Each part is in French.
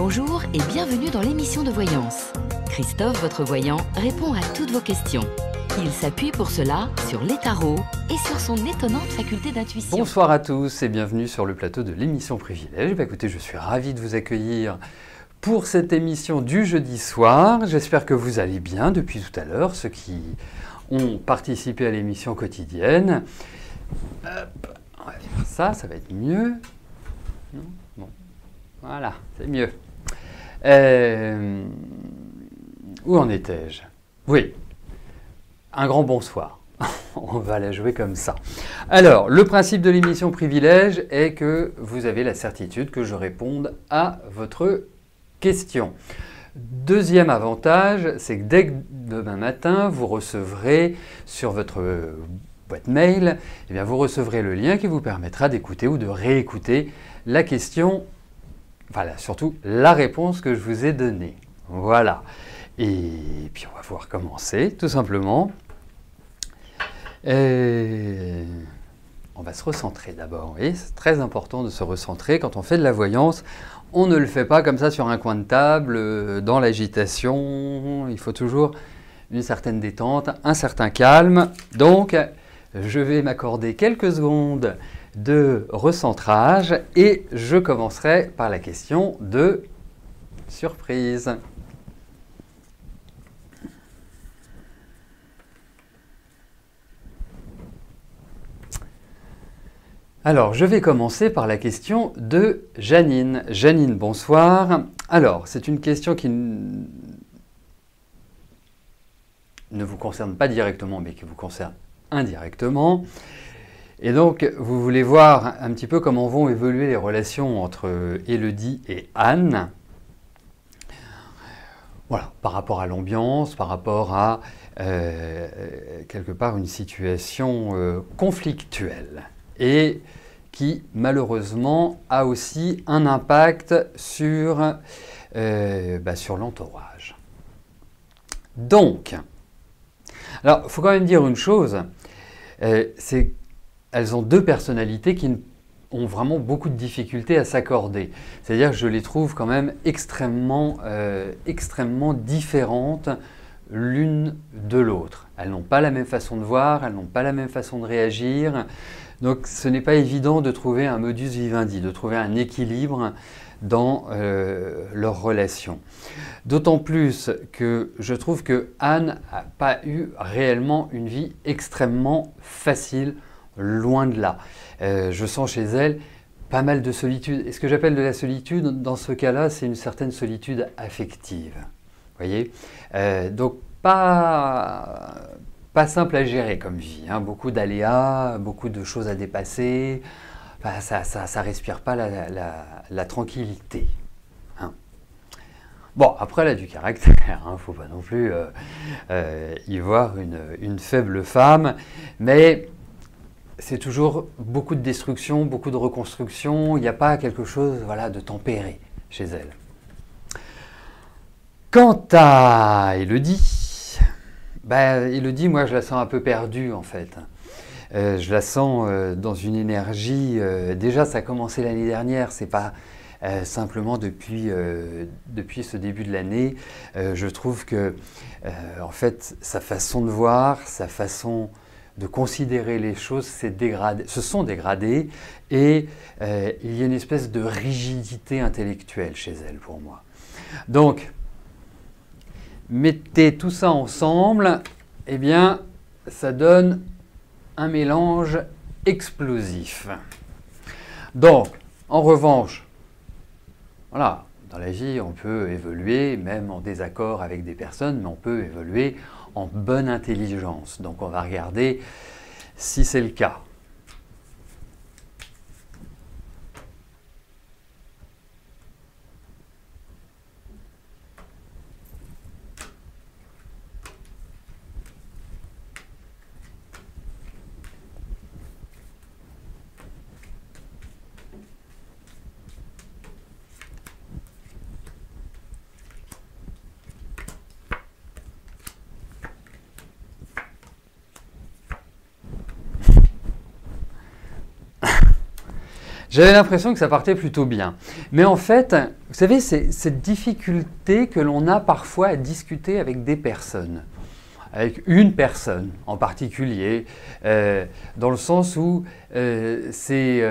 Bonjour et bienvenue dans l'émission de voyance. Christophe, votre voyant, répond à toutes vos questions. Il s'appuie pour cela sur les tarots et sur son étonnante faculté d'intuition. Bonsoir à tous et bienvenue sur le plateau de l'émission Privilège. Écoutez, je suis ravi de vous accueillir pour cette émission du jeudi soir. J'espère que vous allez bien depuis tout à l'heure, ceux qui ont participé à l'émission quotidienne. Hop, on va faire ça, ça va être mieux. Non, bon. Voilà, c'est mieux. Où en étais-je? Oui, un grand bonsoir. On va la jouer comme ça. Alors, le principe de l'émission Privilège est que vous avez la certitude que je réponde à votre question. Deuxième avantage, c'est que dès que demain matin, vous recevrez sur votre boîte mail, eh bien, vous recevrez le lien qui vous permettra d'écouter ou de réécouter la question, voilà, surtout la réponse que je vous ai donnée. Voilà. Et puis on va pouvoir commencer, tout simplement. On va se recentrer d'abord. Vous voyez, c'est très important de se recentrer. Quand on fait de la voyance, on ne le fait pas comme ça sur un coin de table, dans l'agitation. Il faut toujours une certaine détente, un certain calme. Donc, je vais m'accorder quelques secondes de recentrage et je commencerai par la question de surprise. Alors, je vais commencer par la question de Janine. Janine, bonsoir. Alors, c'est une question qui ne vous concerne pas directement, mais qui vous concerne indirectement. Et donc, vous voulez voir un petit peu comment vont évoluer les relations entre Élodie et Anne. Voilà, par rapport à l'ambiance, par rapport à quelque part une situation conflictuelle. Et qui malheureusement a aussi un impact sur l'entourage. Donc, alors il faut quand même dire une chose, c'est qu'elles ont deux personnalités qui ont vraiment beaucoup de difficultés à s'accorder. C'est-à-dire que je les trouve quand même extrêmement différentes l'une de l'autre. Elles n'ont pas la même façon de voir, elles n'ont pas la même façon de réagir. Donc ce n'est pas évident de trouver un modus vivendi, de trouver un équilibre dans leur relation. D'autant plus que je trouve que Anne n'a pas eu réellement une vie extrêmement facile, loin de là. Je sens chez elle pas mal de solitude. Et ce que j'appelle de la solitude, dans ce cas-là, c'est une certaine solitude affective. Vous voyez, donc pas simple à gérer comme vie, hein. Beaucoup d'aléas, beaucoup de choses à dépasser. Enfin, ça respire pas la tranquillité. Hein. Bon, après, elle a du caractère. Il ne faut pas non plus y voir une faible femme. Mais c'est toujours beaucoup de destruction, beaucoup de reconstruction. Il n'y a pas quelque chose, voilà, de tempéré chez elle. Quant à Élodie, Élodie, moi je la sens un peu perdue en fait. Je la sens dans une énergie, déjà ça a commencé l'année dernière, c'est pas simplement depuis ce début de l'année. Je trouve que en fait sa façon de voir, sa façon de considérer les choses se sont dégradées et il y a une espèce de rigidité intellectuelle chez elle pour moi. Donc, mettez tout ça ensemble, eh bien, ça donne un mélange explosif. Donc, en revanche, voilà, dans la vie, on peut évoluer, même en désaccord avec des personnes, mais on peut évoluer en bonne intelligence. Donc, on va regarder si c'est le cas. J'avais l'impression que ça partait plutôt bien. Mais en fait, vous savez, c'est cette difficulté que l'on a parfois à discuter avec des personnes, avec une personne en particulier, dans le sens où c'est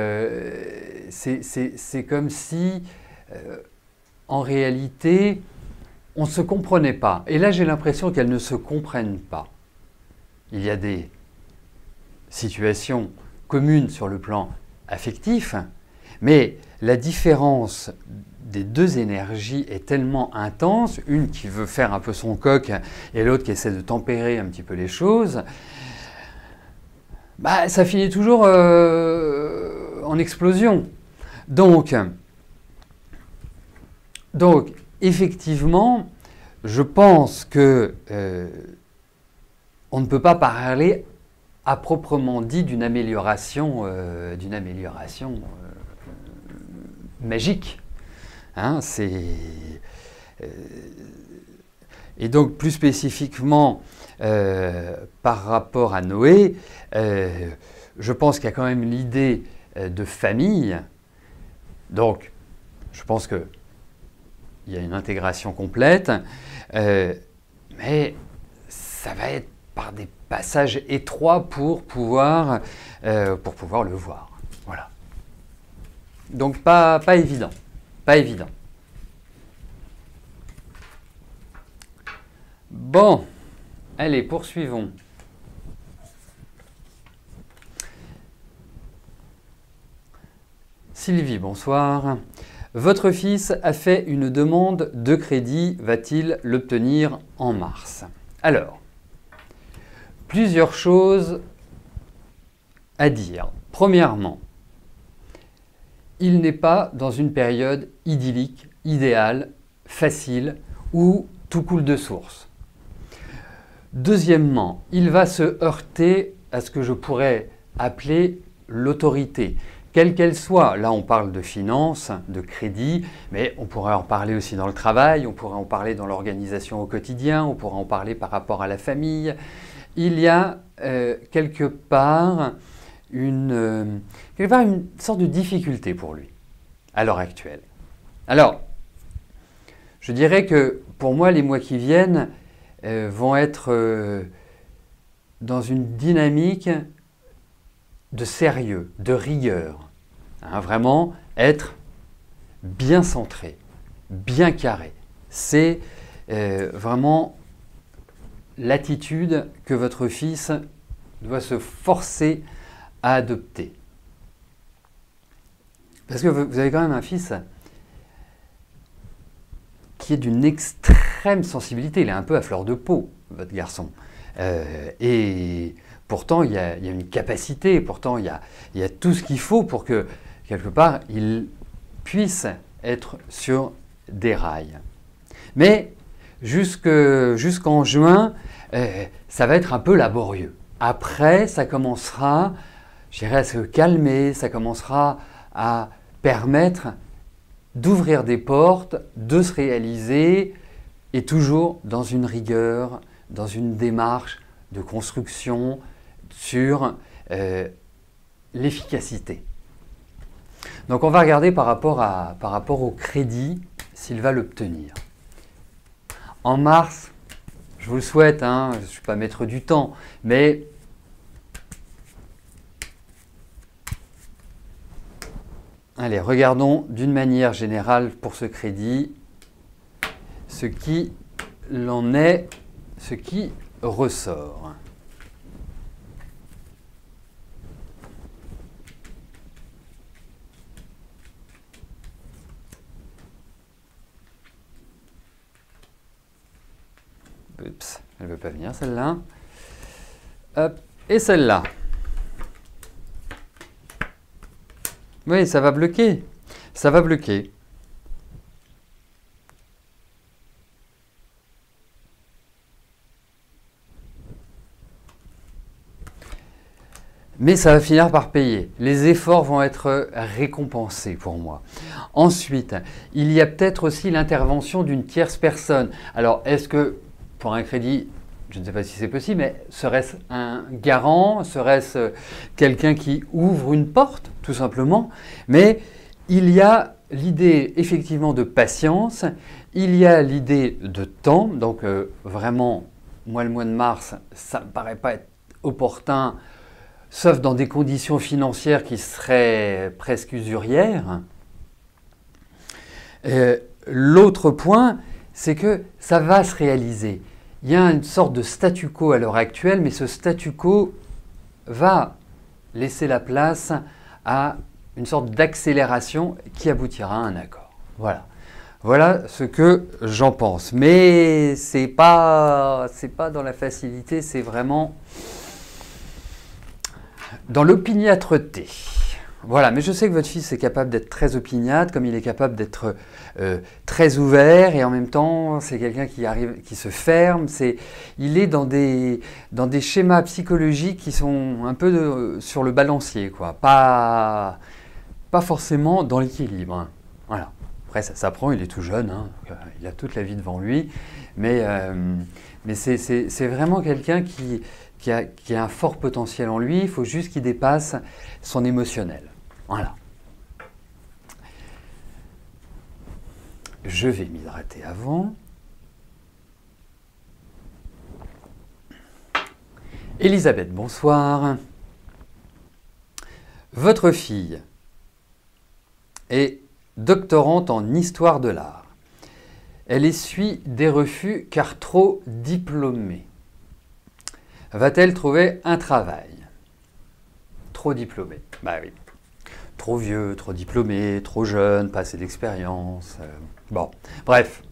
comme si, en réalité, on ne se comprenait pas. Et là, j'ai l'impression qu'elles ne se comprennent pas. Il y a des situations communes sur le plan affectif, mais la différence des deux énergies est tellement intense, une qui veut faire un peu son coq et l'autre qui essaie de tempérer un petit peu les choses, bah, ça finit toujours en explosion. Donc, effectivement, je pense que on ne peut pas parler à proprement dit d'une amélioration magique. Hein, et donc, plus spécifiquement, par rapport à Noé, je pense qu'il y a quand même l'idée de famille. Donc, je pense qu'il y a une intégration complète, mais ça va être par des passages étroits pour pouvoir le voir. Voilà. Donc, pas évident. Pas évident. Bon, allez, poursuivons. Sylvie, bonsoir. Votre fils a fait une demande de crédit, va-t-il l'obtenir en mars? Alors, plusieurs choses à dire. Premièrement, il n'est pas dans une période idyllique, idéale, facile, où tout coule de source. Deuxièmement, il va se heurter à ce que je pourrais appeler l'autorité, quelle qu'elle soit. Là, on parle de finances, de crédit, mais on pourrait en parler aussi dans le travail, on pourrait en parler dans l'organisation au quotidien, on pourrait en parler par rapport à la famille. Il y a quelque part une sorte de difficulté pour lui, à l'heure actuelle. Alors, je dirais que pour moi, les mois qui viennent vont être dans une dynamique de sérieux, de rigueur. Hein, vraiment être bien centré, bien carré. C'est vraiment l'attitude que votre fils doit se forcer à adopter. Parce que vous avez quand même un fils qui est d'une extrême sensibilité. Il est un peu à fleur de peau, votre garçon. Et pourtant, il y a une capacité, pourtant, il y a tout ce qu'il faut pour que, quelque part, il puisse être sur des rails. Mais jusqu'en juin, ça va être un peu laborieux. Après, ça commencera, je dirais, à se calmer, ça commencera à permettre d'ouvrir des portes, de se réaliser, et toujours dans une rigueur, dans une démarche de construction sur l'efficacité. Donc on va regarder par rapport au crédit, s'il va l'obtenir. En mars, je vous le souhaite, hein, je ne suis pas maître du temps, mais allez, regardons d'une manière générale pour ce crédit ce qui l'en est, ce qui ressort. Oups, elle ne veut pas venir celle-là. Hop, et celle-là. Oui, ça va bloquer. Ça va bloquer. Mais ça va finir par payer. Les efforts vont être récompensés pour moi. Ensuite, il y a peut-être aussi l'intervention d'une tierce personne. Alors, est-ce que pour un crédit, je ne sais pas si c'est possible, mais serait-ce un garant, serait-ce quelqu'un qui ouvre une porte, tout simplement? Mais il y a l'idée effectivement de patience, il y a l'idée de temps, donc vraiment, moi le mois de mars, ça ne me paraît pas être opportun, sauf dans des conditions financières qui seraient presque usurières. L'autre point, c'est que ça va se réaliser. Il y a une sorte de statu quo à l'heure actuelle, mais ce statu quo va laisser la place à une sorte d'accélération qui aboutira à un accord. Voilà. Voilà ce que j'en pense. Mais c'est pas dans la facilité, c'est vraiment dans l'opiniâtreté. Voilà, mais je sais que votre fils est capable d'être très opiniâtre, comme il est capable d'être très ouvert, et en même temps, c'est quelqu'un qui se ferme. Il est dans des schémas psychologiques qui sont un peu sur le balancier, quoi. Pas forcément dans l'équilibre. Hein. Voilà. Après, ça s'apprend, il est tout jeune, hein, il a toute la vie devant lui, mais c'est vraiment quelqu'un qui a un fort potentiel en lui, il faut juste qu'il dépasse son émotionnel. Voilà. Je vais m'hydrater avant. Elisabeth, bonsoir. Votre fille est doctorante en histoire de l'art. Elle essuie des refus car trop diplômée. Va-t-elle trouver un travail? Trop diplômée. Bah oui. Trop vieux, trop diplômé, trop jeune, pas assez d'expérience. Bon, bref.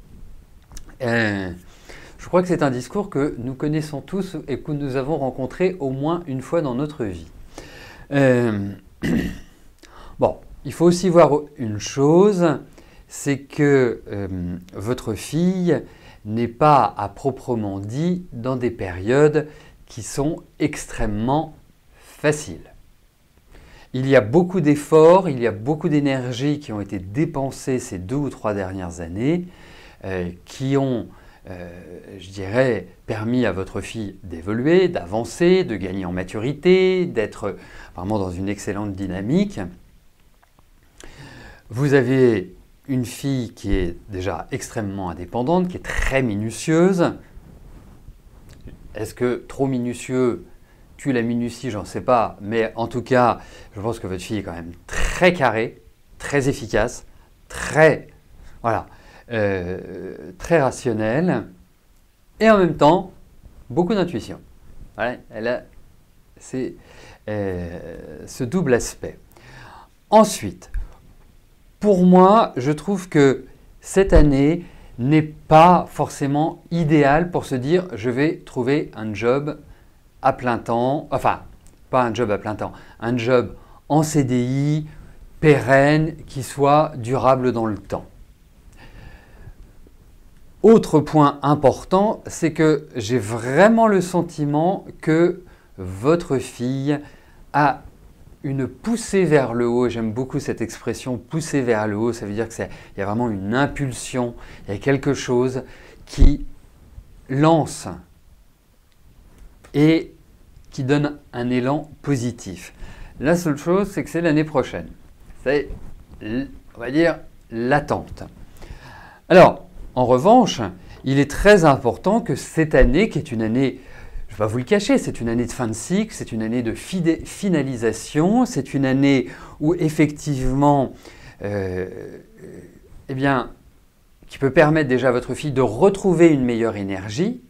Je crois que c'est un discours que nous connaissons tous et que nous avons rencontré au moins une fois dans notre vie. Bon, il faut aussi voir une chose, c'est que votre fille n'est pas à proprement dit dans des périodes qui sont extrêmement faciles. Il y a beaucoup d'efforts, il y a beaucoup d'énergie qui ont été dépensées ces 2 ou 3 dernières années, qui ont, je dirais, permis à votre fille d'évoluer, d'avancer, de gagner en maturité, d'être vraiment dans une excellente dynamique. Vous avez une fille qui est déjà extrêmement indépendante, qui est très minutieuse. Est-ce que trop minutieux tue la minutie, j'en sais pas, mais en tout cas, je pense que votre fille est quand même très carrée, très efficace, très rationnelle, et en même temps, beaucoup d'intuition. Voilà, elle a ce double aspect. Ensuite, pour moi, je trouve que cette année n'est pas forcément idéale pour se dire « je vais trouver un job à plein temps », enfin, pas un job à plein temps, un job en CDI, pérenne, qui soit durable dans le temps. Autre point important, c'est que j'ai vraiment le sentiment que votre fille a une poussée vers le haut. J'aime beaucoup cette expression, poussée vers le haut. Ça veut dire qu'il y a vraiment une impulsion, il y a quelque chose qui lance et qui donne un élan positif. La seule chose, c'est que c'est l'année prochaine. C'est, on va dire, l'attente. Alors, en revanche, il est très important que cette année, qui est une année, je ne vais pas vous le cacher, c'est une année de fin de cycle, c'est une année de finalisation, c'est une année où effectivement, eh bien, qui peut permettre déjà à votre fille de retrouver une meilleure énergie,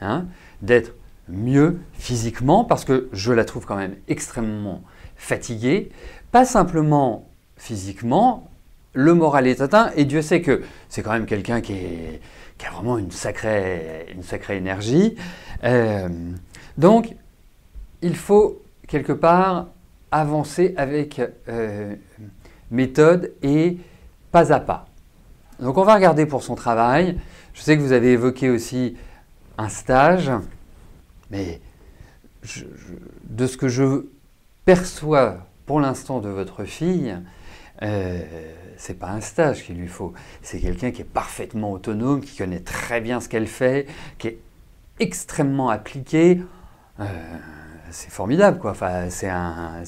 hein, d'être mieux physiquement, parce que je la trouve quand même extrêmement fatiguée, pas simplement physiquement, le moral est atteint, et Dieu sait que c'est quand même quelqu'un qui a vraiment une sacrée énergie. Donc, il faut quelque part avancer avec méthode et pas à pas. Donc, on va regarder pour son travail. Je sais que vous avez évoqué aussi un stage, mais de ce que je perçois pour l'instant de votre fille, c'est pas un stage qu'il lui faut, c'est quelqu'un qui est parfaitement autonome, qui connaît très bien ce qu'elle fait, qui est extrêmement appliqué, c'est formidable, quoi. Enfin, c'est un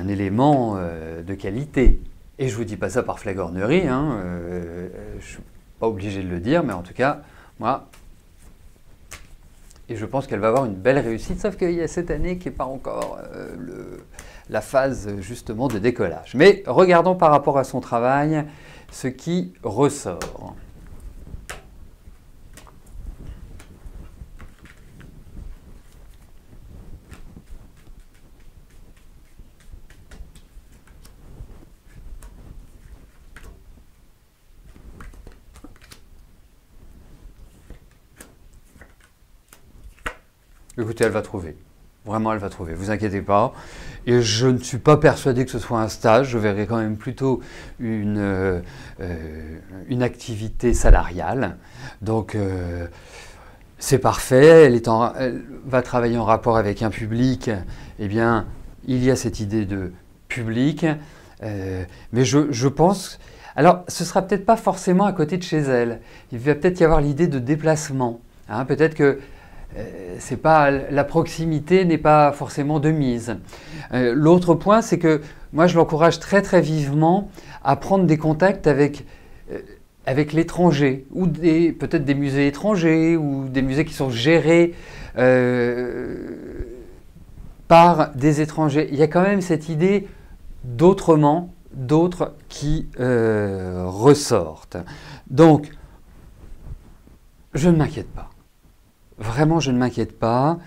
élément de qualité. Et je ne vous dis pas ça par flagornerie, hein, je ne suis pas obligé de le dire, mais en tout cas, moi, et je pense qu'elle va avoir une belle réussite, sauf qu'il y a cette année qui n'est pas encore la phase justement de décollage. Mais regardons par rapport à son travail ce qui ressort. Écoutez, elle va trouver. Vraiment, elle va trouver. Vous inquiétez pas. Et je ne suis pas persuadé que ce soit un stage. Je verrai quand même plutôt une activité salariale. Donc, c'est parfait. Elle va travailler en rapport avec un public. Eh bien, il y a cette idée de public. Mais je pense... Alors, ce ne sera peut-être pas forcément à côté de chez elle. Il va peut-être y avoir l'idée de déplacement. Hein, peut-être que la proximité n'est pas forcément de mise. L'autre point, c'est que moi, je l'encourage très très vivement à prendre des contacts avec l'étranger, ou peut-être des musées étrangers, ou des musées qui sont gérés par des étrangers. Il y a quand même cette idée d'autrement, d'autres qui ressortent. Donc, je ne m'inquiète pas. Vraiment, je ne m'inquiète pas.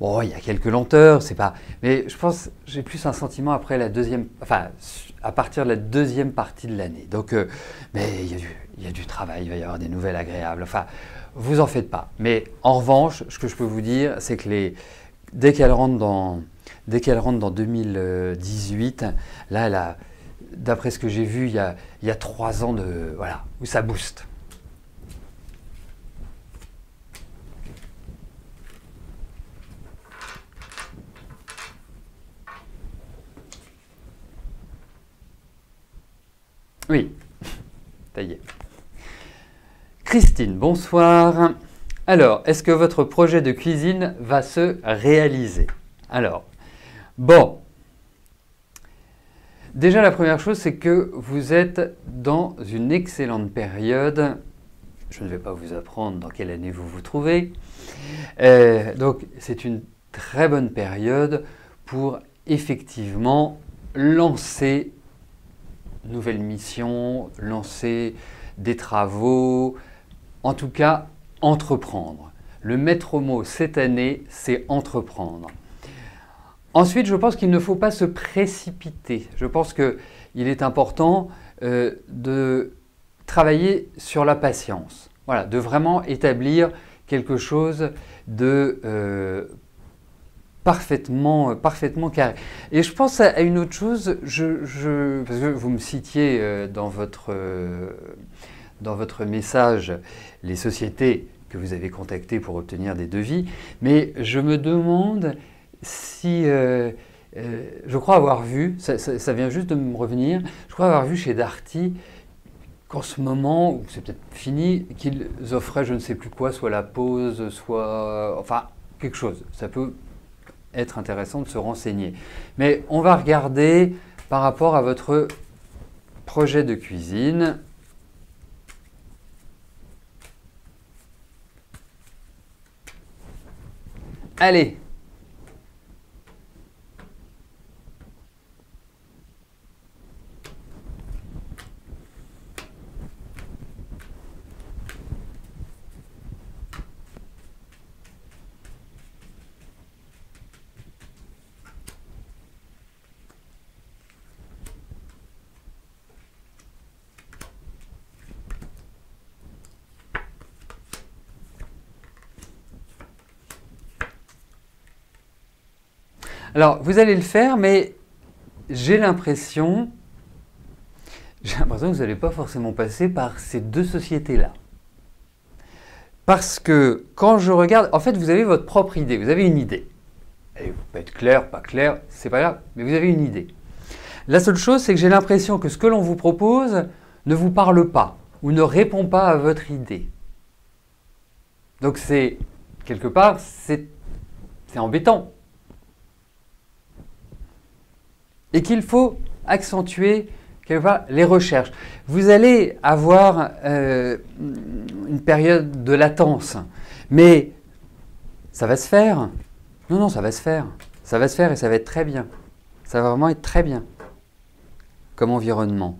Bon, il y a quelques lenteurs, c'est pas... Mais je pense, j'ai plus un sentiment après la deuxième... Enfin, à partir de la deuxième partie de l'année. Donc, mais il y a du travail, il va y avoir des nouvelles agréables. Enfin, vous en faites pas. Mais en revanche, ce que je peux vous dire, c'est que dès qu'elle rentre dans 2018, là, elle a, d'après ce que j'ai vu, il y a 3 ans voilà, où ça booste. Oui, ça y est. Christine, bonsoir. Alors, est-ce que votre projet de cuisine va se réaliser? Alors, bon. Déjà, la première chose, c'est que vous êtes dans une excellente période. Je ne vais pas vous apprendre dans quelle année vous vous trouvez. Donc, c'est une très bonne période pour effectivement lancer nouvelle mission, lancer des travaux, en tout cas entreprendre. Le maître mot cette année, c'est entreprendre. Ensuite, je pense qu'il ne faut pas se précipiter. Je pense qu'il est important de travailler sur la patience. Voilà, de vraiment établir quelque chose de parfaitement carré. Et je pense à une autre chose, parce que vous me citiez dans votre message les sociétés que vous avez contactées pour obtenir des devis, mais je me demande si, je crois avoir vu, ça vient juste de me revenir, je crois avoir vu chez Darty qu'en ce moment, ou c'est peut-être fini, qu'ils offraient je ne sais plus quoi, soit la pause, soit... enfin, quelque chose. Ça peut être intéressant de se renseigner. Mais on va regarder par rapport à votre projet de cuisine. Allez! Alors, vous allez le faire, mais j'ai l'impression que vous n'allez pas forcément passer par ces deux sociétés-là. Parce que quand je regarde, en fait, vous avez votre propre idée, vous avez une idée. Elle peut être claire, pas claire, c'est pas grave, mais vous avez une idée. La seule chose, c'est que j'ai l'impression que ce que l'on vous propose ne vous parle pas ou ne répond pas à votre idée. Donc c'est, quelque part, c'est embêtant. Et qu'il faut accentuer quelque part les recherches. Vous allez avoir une période de latence, mais ça va se faire. Non, non, ça va se faire. Ça va se faire et ça va être très bien. Ça va vraiment être très bien comme environnement.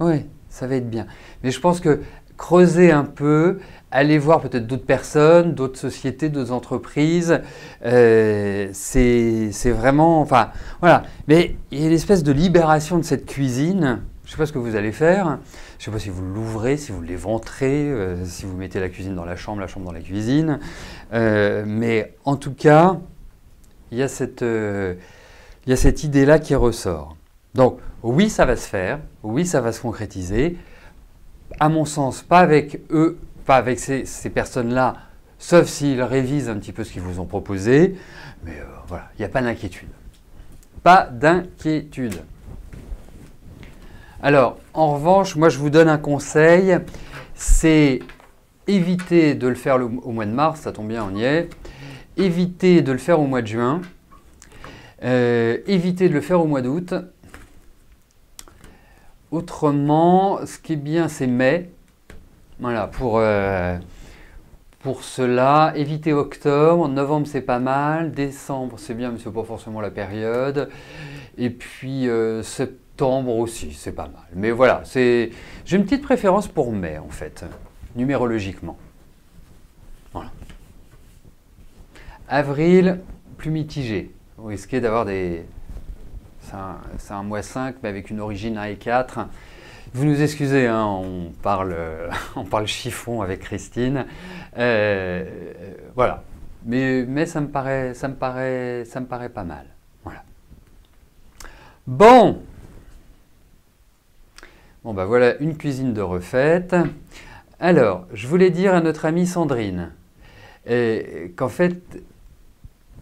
Oui, ça va être bien. Mais je pense que creuser un peu, aller voir peut-être d'autres personnes, d'autres sociétés, d'autres entreprises, c'est vraiment... Enfin, voilà. Mais il y a une espèce de libération de cette cuisine. Je ne sais pas ce que vous allez faire. Je ne sais pas si vous l'ouvrez, si vous l'éventrez, si vous mettez la cuisine dans la chambre dans la cuisine. Mais en tout cas, il y a cette idée-là qui ressort. Donc, oui, ça va se faire. Oui, ça va se concrétiser. À mon sens, pas avec eux, pas avec ces personnes-là, sauf s'ils révisent un petit peu ce qu'ils vous ont proposé. Mais voilà, il n'y a pas d'inquiétude. Pas d'inquiétude. Alors, en revanche, moi je vous donne un conseil, c'est éviter de le faire au mois de mars, ça tombe bien, on y est. Éviter de le faire au mois de juin. Éviter de le faire au mois d'août. Autrement, ce qui est bien, c'est mai. Voilà, pour cela, évitez octobre. Novembre, c'est pas mal. Décembre, c'est bien, mais ce n'est pas forcément la période. Et puis septembre aussi, c'est pas mal. Mais voilà, j'ai une petite préférence pour mai, en fait, numérologiquement. Voilà. Avril, plus mitigé. Vous risquez d'avoir des... C'est un mois 5, mais avec une origine 1 et 4. Vous nous excusez, hein, on parle chiffon avec Christine. Voilà. Mais ça me paraît pas mal. Voilà. Bon, ben voilà une cuisine de refaite. Alors, je voulais dire à notre amie Sandrine qu'en fait,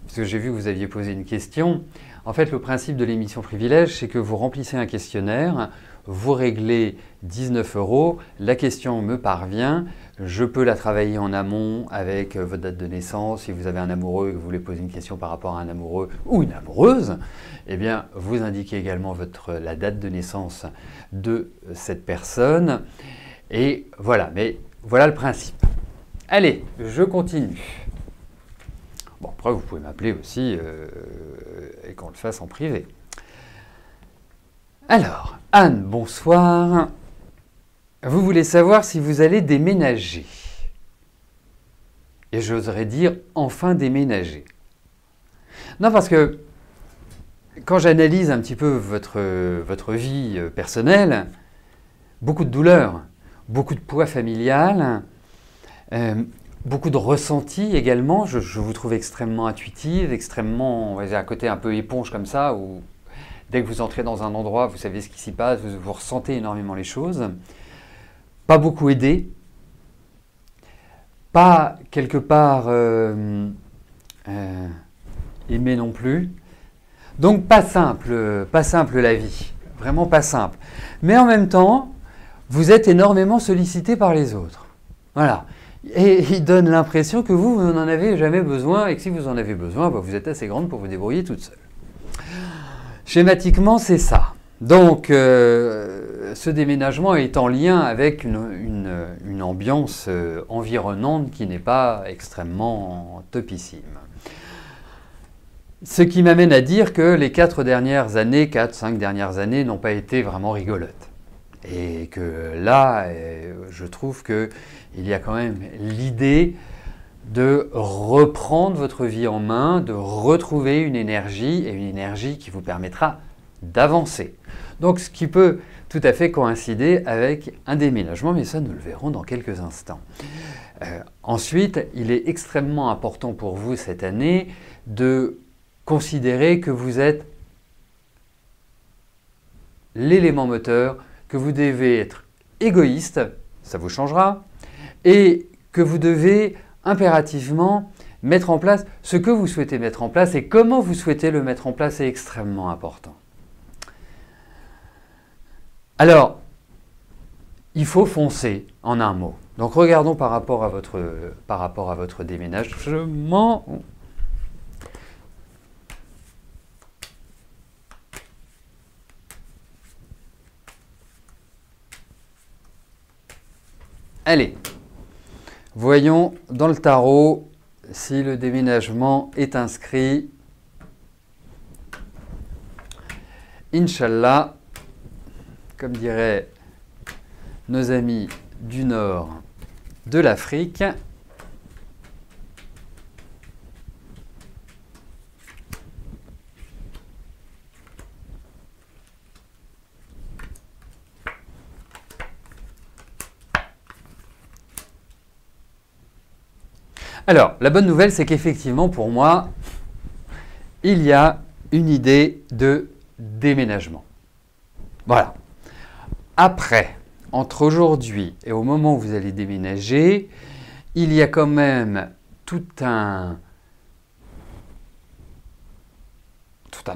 parce que j'ai vu que vous aviez posé une question, en fait, le principe de l'émission Privilège, c'est que vous remplissez un questionnaire, vous réglez 19 €, la question me parvient, je peux la travailler en amont avec votre date de naissance. Si vous avez un amoureux et que vous voulez poser une question par rapport à un amoureux ou une amoureuse, eh bien, vous indiquez également la date de naissance de cette personne. Et voilà, mais voilà le principe. Allez, je continue. Bon, après, vous pouvez m'appeler aussi et qu'on le fasse en privé. Alors, Anne, bonsoir. Vous voulez savoir si vous allez déménager. Et j'oserais dire enfin déménager. Non, parce que quand j'analyse un petit peu votre vie personnelle, beaucoup de douleurs, beaucoup de poids familial, beaucoup de ressentis également. Je vous trouve extrêmement intuitive, extrêmement, on va dire, à côté un peu éponge comme ça, où dès que vous entrez dans un endroit, vous savez ce qui s'y passe, vous ressentez énormément les choses. Pas beaucoup aidé, pas quelque part aimé non plus. Donc pas simple la vie, vraiment pas simple. Mais en même temps, vous êtes énormément sollicité par les autres. Voilà. Et il donne l'impression que vous n'en avez jamais besoin et que si vous en avez besoin, ben vous êtes assez grande pour vous débrouiller toute seule. Schématiquement, c'est ça. Donc, ce déménagement est en lien avec une ambiance environnante qui n'est pas extrêmement topissime. Ce qui m'amène à dire que les 4-5 dernières années n'ont pas été vraiment rigolotes. Et que là, je trouve qu'il y a quand même l'idée de reprendre votre vie en main, de retrouver une énergie, et une énergie qui vous permettra d'avancer. Donc ce qui peut tout à fait coïncider avec un déménagement, mais ça nous le verrons dans quelques instants. Ensuite, il est extrêmement important pour vous cette année de considérer que vous êtes l'élément moteur, que vous devez être égoïste, ça vous changera, et que vous devez impérativement mettre en place ce que vous souhaitez mettre en place et comment vous souhaitez le mettre en place est extrêmement important. Alors, il faut foncer, en un mot. Donc regardons par rapport à votre déménagement. Allez, voyons dans le tarot si le déménagement est inscrit. Inch'Allah, comme diraient nos amis du nord de l'Afrique. Alors, la bonne nouvelle, c'est qu'effectivement, pour moi, il y a une idée de déménagement. Voilà. Après, entre aujourd'hui et au moment où vous allez déménager, il y a quand même tout un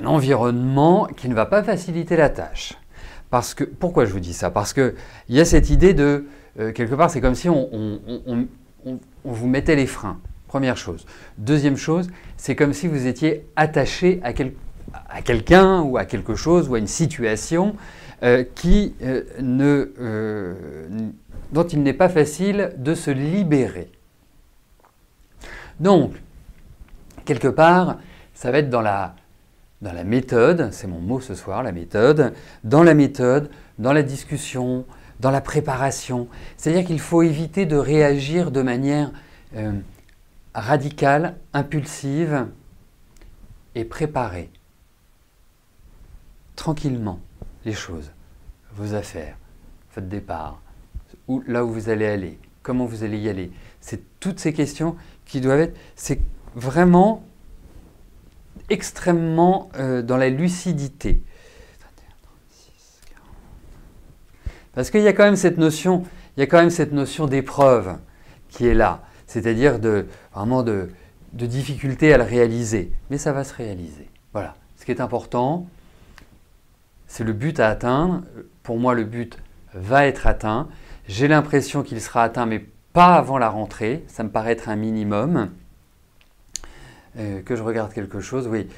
environnement qui ne va pas faciliter la tâche. Parce que, pourquoi je vous dis ça? Parce qu'il y a cette idée de, quelque part, c'est comme si on vous mettait les freins. Première chose. Deuxième chose, c'est comme si vous étiez attaché à quelqu'un ou à quelque chose ou à une situation dont il n'est pas facile de se libérer. Donc, quelque part, ça va être dans la méthode, c'est mon mot ce soir, la méthode, dans la discussion, dans la préparation. C'est-à-dire qu'il faut éviter de réagir de manière radicale, impulsive et préparer tranquillement les choses, vos affaires, votre départ, là où vous allez aller, comment vous allez y aller. C'est toutes ces questions qui doivent être, c'est vraiment extrêmement dans la lucidité. Parce qu'il y a quand même cette notion, d'épreuve qui est là, c'est-à-dire vraiment de difficulté à le réaliser. Mais ça va se réaliser. Voilà. Ce qui est important, c'est le but à atteindre. Pour moi, le but va être atteint. J'ai l'impression qu'il sera atteint, mais pas avant la rentrée. Ça me paraît être un minimum. Que je regarde quelque chose, oui.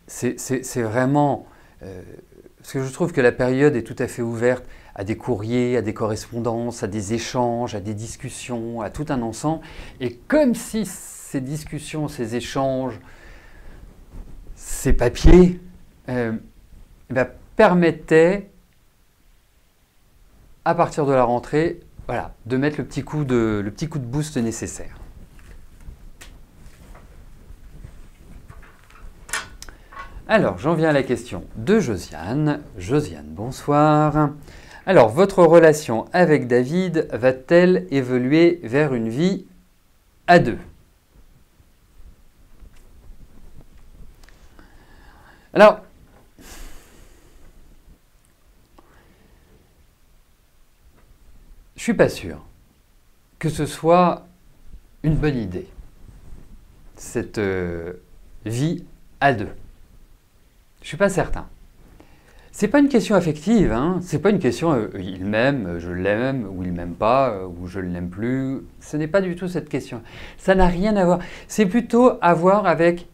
C'est vraiment... parce que je trouve que la période est tout à fait ouverte à des courriers, à des correspondances, à des échanges, à des discussions, à tout un ensemble. Et comme si ces discussions, ces échanges, ces papiers permettaient, à partir de la rentrée, voilà, de mettre le petit coup de boost nécessaire. Alors, j'en viens à la question de Josiane. Josiane, bonsoir. Alors, votre relation avec David va-t-elle évoluer vers une vie à deux? Alors, je ne suis pas sûr que ce soit une bonne idée, cette vie à deux. Je ne suis pas certain. Ce n'est pas une question affective, hein. Ce n'est pas une question il m'aime, je l'aime, ou il ne m'aime pas, ou je ne l'aime plus. Ce n'est pas du tout cette question. Ça n'a rien à voir. C'est plutôt à voir avec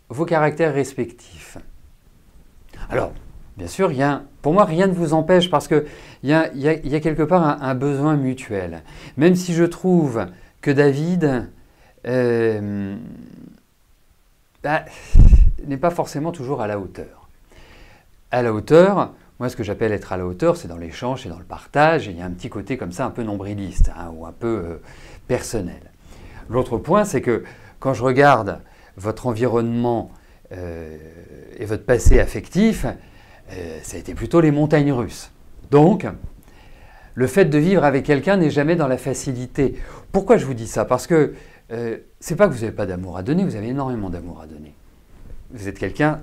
vos caractères respectifs. Alors, bien sûr, pour moi, rien ne vous empêche parce qu'il y a quelque part un besoin mutuel. Même si je trouve que David n'est pas forcément toujours à la hauteur. À la hauteur, moi ce que j'appelle être à la hauteur, c'est dans l'échange, c'est dans le partage, et il y a un petit côté comme ça un peu nombriliste, hein, ou un peu personnel. L'autre point, c'est que quand je regarde votre environnement et votre passé affectif, ça a été plutôt les montagnes russes. Donc, le fait de vivre avec quelqu'un n'est jamais dans la facilité. Pourquoi je vous dis ça? Parce que c'est pas que vous n'avez pas d'amour à donner, vous avez énormément d'amour à donner. Vous êtes quelqu'un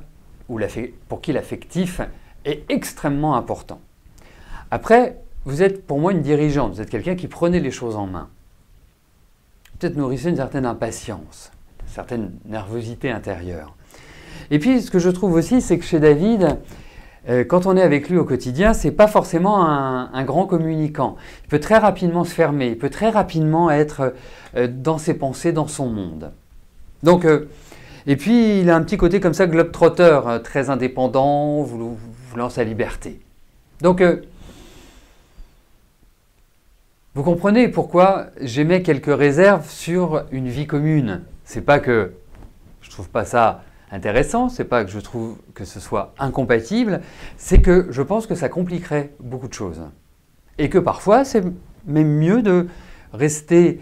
pour qui l'affectif est extrêmement important. Après, vous êtes pour moi une dirigeante, vous êtes quelqu'un qui prenait les choses en main. Peut-être nourrissez une certaine impatience, une certaine nervosité intérieure. Et puis, ce que je trouve aussi, c'est que chez David, quand on est avec lui au quotidien, ce n'est pas forcément un grand communicant. Il peut très rapidement se fermer, il peut très rapidement être dans ses pensées, dans son monde. Donc, et puis, il a un petit côté comme ça, globe-trotter, très indépendant, voulant sa liberté. Donc, vous comprenez pourquoi j'émets quelques réserves sur une vie commune. C'est pas que je trouve pas ça intéressant, c'est pas que je trouve que ce soit incompatible, c'est que je pense que ça compliquerait beaucoup de choses. Et que parfois, c'est même mieux de rester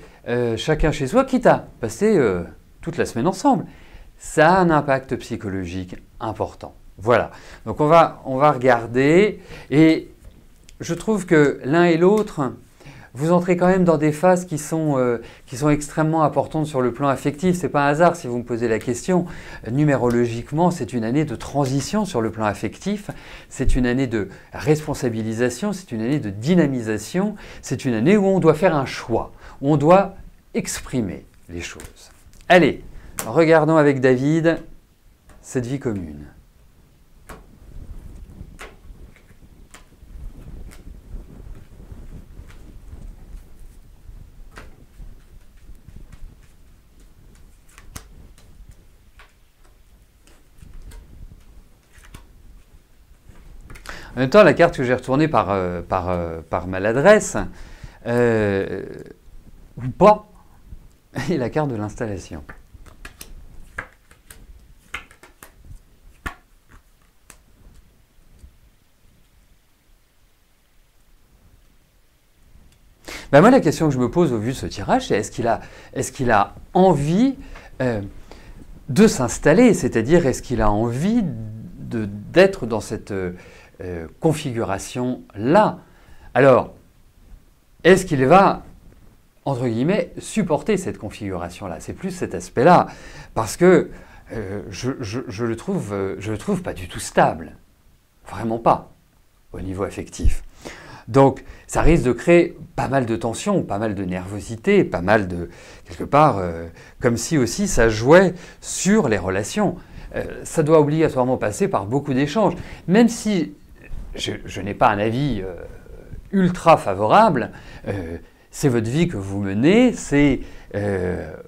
chacun chez soi, quitte à passer toute la semaine ensemble. Ça a un impact psychologique important. Voilà, donc on va regarder, et je trouve que l'un et l'autre, vous entrez quand même dans des phases qui sont extrêmement importantes sur le plan affectif. Ce n'est pas un hasard si vous me posez la question. Numérologiquement, c'est une année de transition sur le plan affectif. C'est une année de responsabilisation, c'est une année de dynamisation. C'est une année où on doit faire un choix, où on doit exprimer les choses. Allez, regardons avec David cette vie commune. En même temps, la carte que j'ai retournée par maladresse, ou pas, est la carte de l'installation. Ben moi, la question que je me pose au vu de ce tirage, c'est est-ce qu'il a envie de s'installer, c'est-à-dire est-ce qu'il a envie d'être dans cette configuration-là. Alors, est-ce qu'il va, entre guillemets, supporter cette configuration-là? C'est plus cet aspect-là, parce que je le trouve pas du tout stable. Vraiment pas, au niveau affectif. Donc, ça risque de créer pas mal de tensions, pas mal de nervosité, pas mal de, quelque part, comme si aussi ça jouait sur les relations. Ça doit obligatoirement passer par beaucoup d'échanges. Même si je n'ai pas un avis ultra favorable, c'est votre vie que vous menez, c'est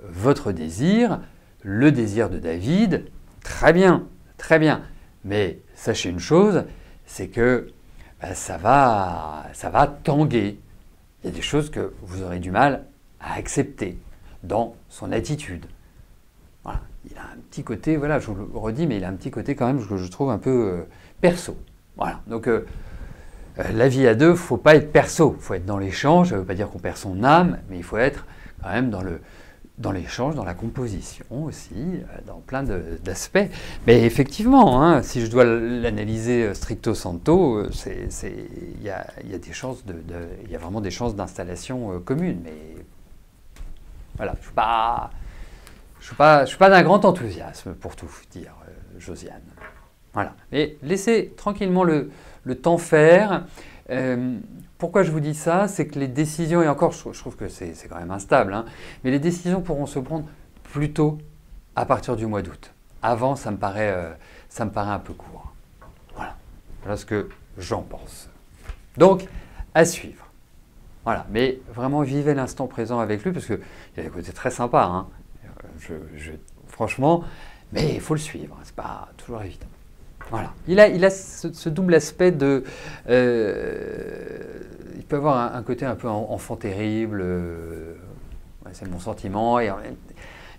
votre désir, le désir de David, très bien, très bien. Mais sachez une chose, c'est que ça va tanguer. Il y a des choses que vous aurez du mal à accepter dans son attitude. Voilà. Il a un petit côté, voilà, je vous le redis, mais il a un petit côté quand même que je trouve un peu perso. Voilà. Donc la vie à deux, il ne faut pas être perso, il faut être dans l'échange. Ça ne veut pas dire qu'on perd son âme, mais il faut être quand même dans l'échange, dans la composition aussi, dans plein d'aspects. Mais effectivement, hein, si je dois l'analyser stricto sensu, il y a des chances il y a vraiment des chances d'installation commune. Mais voilà, je suis pas d'un grand enthousiasme pour tout dire, Josiane. Voilà. Mais laissez tranquillement le temps faire. Pourquoi je vous dis ça? C'est que les décisions, et encore je trouve que c'est quand même instable, hein, mais les décisions pourront se prendre plutôt à partir du mois d'août. Avant, ça me paraît un peu court. Voilà. Voilà ce que j'en pense. Donc, à suivre. Voilà. Mais vraiment, vivez l'instant présent avec lui, parce qu'il y a des côtés très sympas. Hein. Franchement, mais il faut le suivre. C'est pas toujours évident. Voilà. Il a ce double aspect de... il peut avoir un côté un peu enfant terrible, ouais, c'est mon sentiment, et en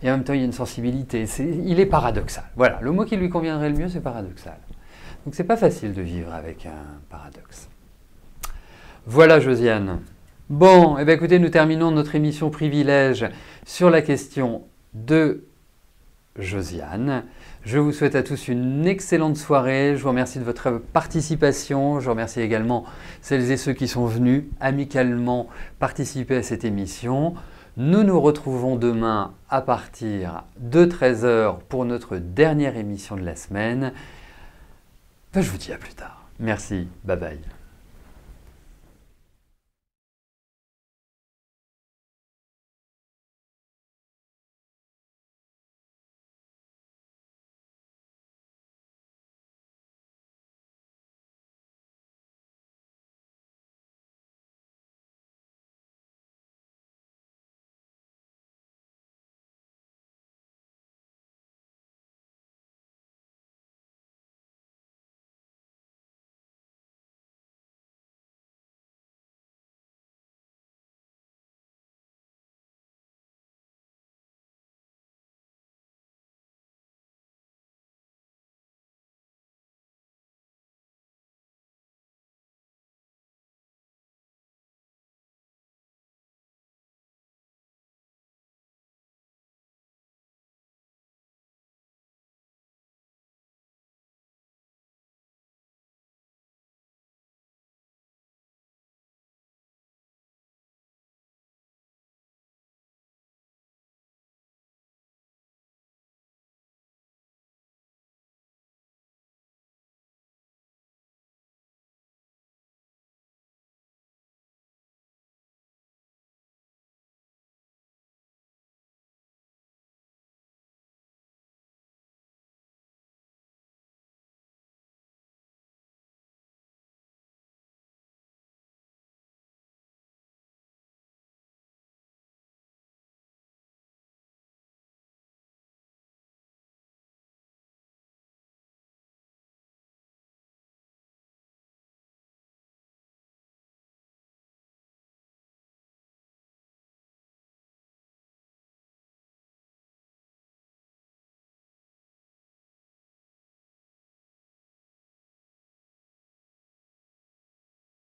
même temps il y a une sensibilité. Il est paradoxal. Voilà, le mot qui lui conviendrait le mieux, c'est paradoxal. Donc c'est pas facile de vivre avec un paradoxe. Voilà, Josiane. Bon, eh bien, écoutez, nous terminons notre émission Privilège sur la question de Josiane. Je vous souhaite à tous une excellente soirée. Je vous remercie de votre participation. Je remercie également celles et ceux qui sont venus amicalement participer à cette émission. Nous nous retrouvons demain à partir de 13 h pour notre dernière émission de la semaine. Je vous dis à plus tard. Merci. Bye bye.